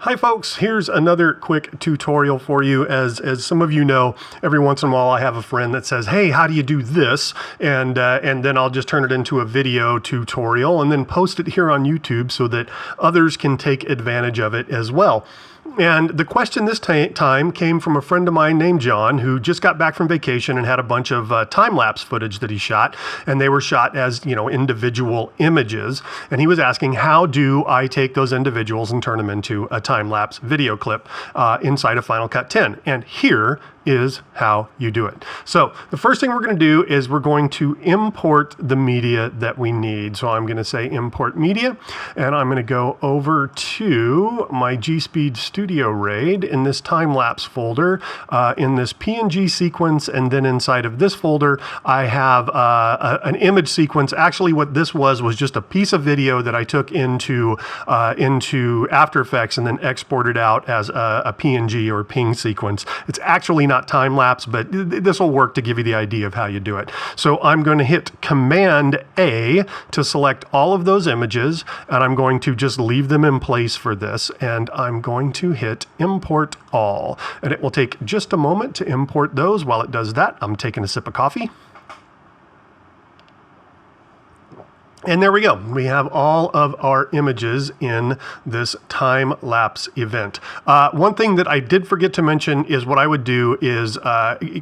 Hi folks, here's another quick tutorial for you. As some of you know, every once in a while I have a friend that says, hey, how do you do this? And then I'll just turn it into a video tutorial and then post it here on YouTube so that others can take advantage of it as well. And the question this time came from a friend of mine named John, who just got back from vacation and had a bunch of time-lapse footage that he shot, and they were shot as, individual images. And he was asking, how do I take those individuals and turn them into a time-lapse video clip inside of Final Cut 10? And here is how you do it. So the first thing we're going to do is we're going to import the media that we need. So I'm going to say import media, and I'm going to go over to my G-Speed Studio RAID in this time-lapse folder, in this PNG sequence, and then inside of this folder I have an image sequence. Actually what this was just a piece of video that I took into After Effects and then exported out as a PNG or ping sequence. It's actually not time-lapse, but this will work to give you the idea of how you do it. So I'm going to hit Command A to select all of those images, and I'm going to just leave them in place for this, and I'm going to hit Import All. And it will take just a moment to import those. While it does that, I'm taking a sip of coffee. And there we go. We have all of our images in this time-lapse event. One thing that I did forget to mention is what I would do is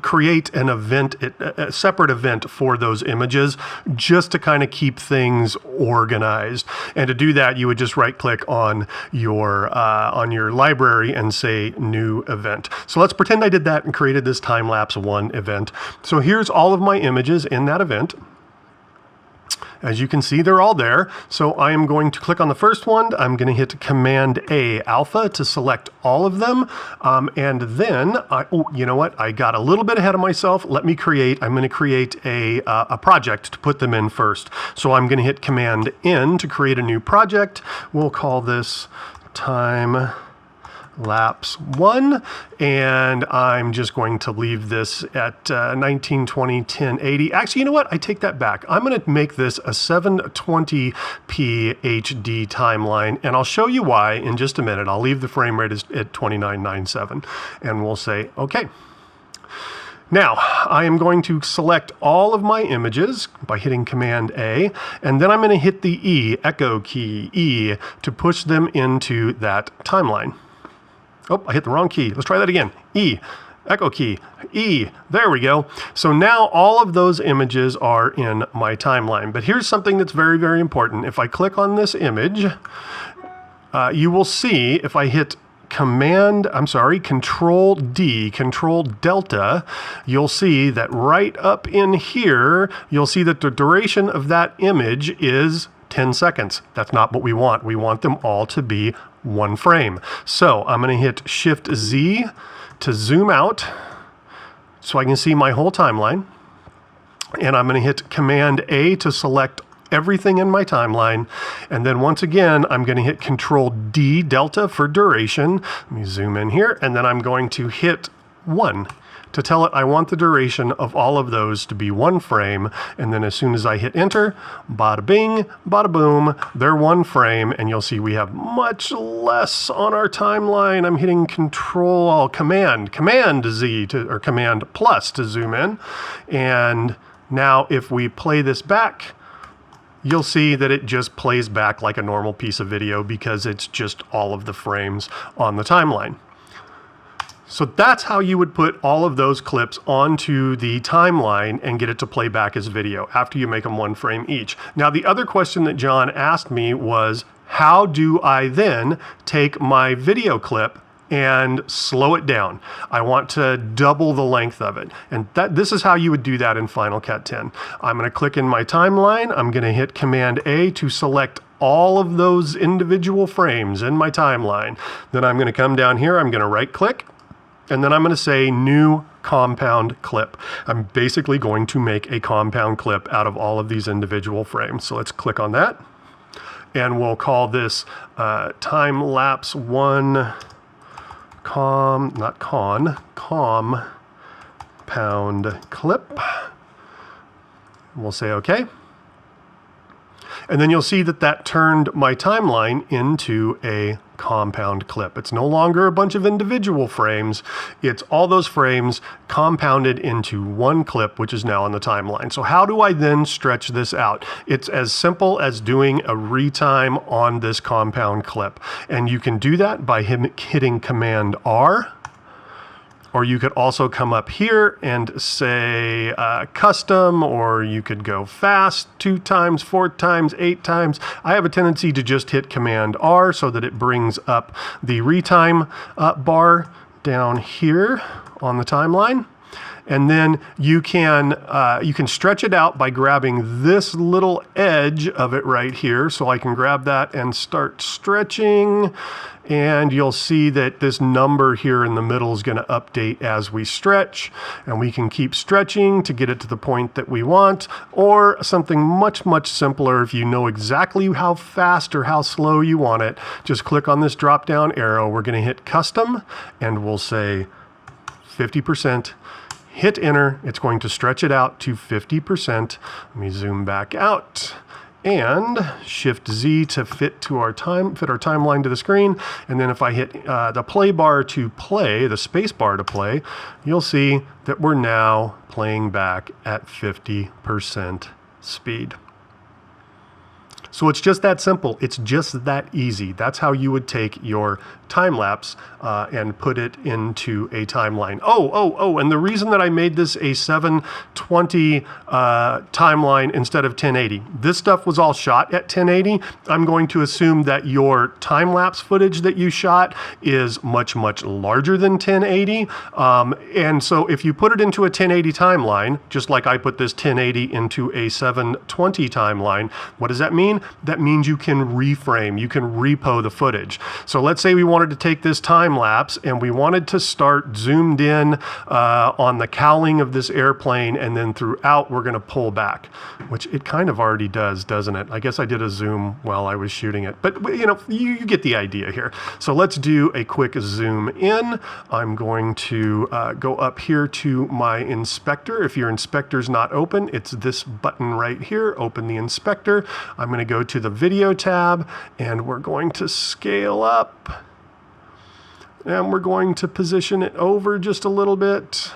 create an event, a separate event for those images, just to kind of keep things organized. And to do that, you would just right-click on your library and say New Event. So let's pretend I did that and created this time-lapse 1 event. So here's all of my images in that event. As you can see, they're all there. So I am going to click on the first one. I'm going to hit Command A Alpha to select all of them. And then, you know what? I got a little bit ahead of myself. I'm going to create a project to put them in first. So I'm going to hit Command N to create a new project. We'll call this Time-lapse 1, and I'm just going to leave this at 1920 1080. Actually, you know what? I take that back. I'm going to make this a 720p HD timeline, and I'll show you why in just a minute. I'll leave the frame rate at 2997, and we'll say OK. Now, I am going to select all of my images by hitting Command A, and then I'm going to hit the E, echo key, E, to push them into that timeline. Oh, I hit the wrong key. Let's try that again. E, echo key, E, there we go. So now all of those images are in my timeline. But here's something that's very, very important. If I click on this image, you will see if I hit Control D, Control Delta, you'll see that right up in here, you'll see that the duration of that image is 10 seconds. That's not what we want. We want them all to be 1 frame. So I'm going to hit Shift Z to zoom out so I can see my whole timeline. And I'm going to hit Command A to select everything in my timeline. And then once again, I'm going to hit Control D Delta for duration. Let me zoom in here. And then I'm going to hit 1 to tell it I want the duration of all of those to be 1 frame. And then as soon as I hit enter, bada bing, bada boom, they're 1 frame. And you'll see we have much less on our timeline. I'm hitting Command Z or Command plus to zoom in. And now if we play this back, you'll see that it just plays back like a normal piece of video because it's just all of the frames on the timeline. So that's how you would put all of those clips onto the timeline and get it to play back as video after you make them 1 frame each. Now, the other question that John asked me was, how do I then take my video clip and slow it down? I want to double the length of it. And this is how you would do that in Final Cut 10. I'm going to click in my timeline. I'm going to hit Command A to select all of those individual frames in my timeline. Then I'm going to come down here. I'm going to right click. And then I'm going to say New Compound Clip. I'm basically going to make a compound clip out of all of these individual frames. So let's click on that. And we'll call this Time-lapse 1 compound clip. We'll say OK. And then you'll see that that turned my timeline into a compound clip. It's no longer a bunch of individual frames. It's all those frames compounded into one clip, which is now on the timeline. So how do I then stretch this out? It's as simple as doing a retime on this compound clip. And you can do that by hitting Command R. Or you could also come up here and say custom, or you could go fast 2 times, 4 times, 8 times. I have a tendency to just hit Command R so that it brings up the retime bar down here on the timeline. And then you can stretch it out by grabbing this little edge of it right here. So I can grab that and start stretching. And you'll see that this number here in the middle is going to update as we stretch. And we can keep stretching to get it to the point that we want. Or something much, much simpler, if you know exactly how fast or how slow you want it, just click on this drop-down arrow. We're going to hit Custom, and we'll say 50%. Hit enter, it's going to stretch it out to 50%. Let me zoom back out and Shift Z to fit our timeline to the screen. And then if I hit the play bar to play, the space bar to play, you'll see that we're now playing back at 50% speed. So it's just that simple. It's just that easy. That's how you would take your time lapse and put it into a timeline. And the reason that I made this a 720 timeline instead of 1080, this stuff was all shot at 1080. I'm going to assume that your time lapse footage that you shot is much, much larger than 1080. And so if you put it into a 1080 timeline, just like I put this 1080 into a 720 timeline, what does that mean? That means you can reframe, you can repo the footage. So let's say we wanted to take this time lapse and we wanted to start zoomed in on the cowling of this airplane, and then throughout we're going to pull back, which it kind of already does, doesn't it? I guess I did a zoom while I was shooting it, but you know, you get the idea here. So let's do a quick zoom in. I'm going to go up here to my inspector. If your inspector's not open, it's this button right here, open the inspector. I'm going to go to the video tab, and we're going to scale up, and we're going to position it over just a little bit,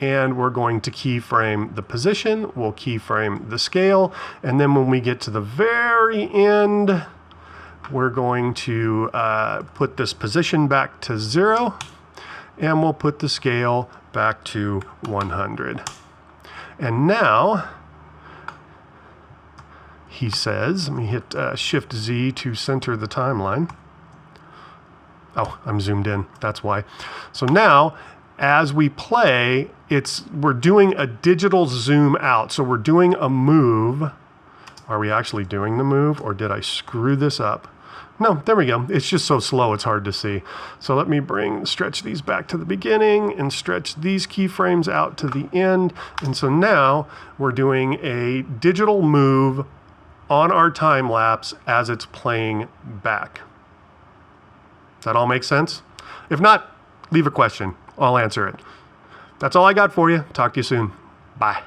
and we're going to keyframe the position, we'll keyframe the scale, and then when we get to the very end, we're going to put this position back to 0, and we'll put the scale back to 100. And now he says, let me hit Shift Z to center the timeline. Oh, I'm zoomed in, that's why. So now, as we play, we're doing a digital zoom out. So we're doing a move. Are we actually doing the move, or did I screw this up? No, there we go. It's just so slow, it's hard to see. So let me stretch these back to the beginning and stretch these keyframes out to the end. And so now we're doing a digital move on our time lapse as it's playing back. Does that all make sense? If not, leave a question. I'll answer it. That's all I got for you. Talk to you soon. Bye.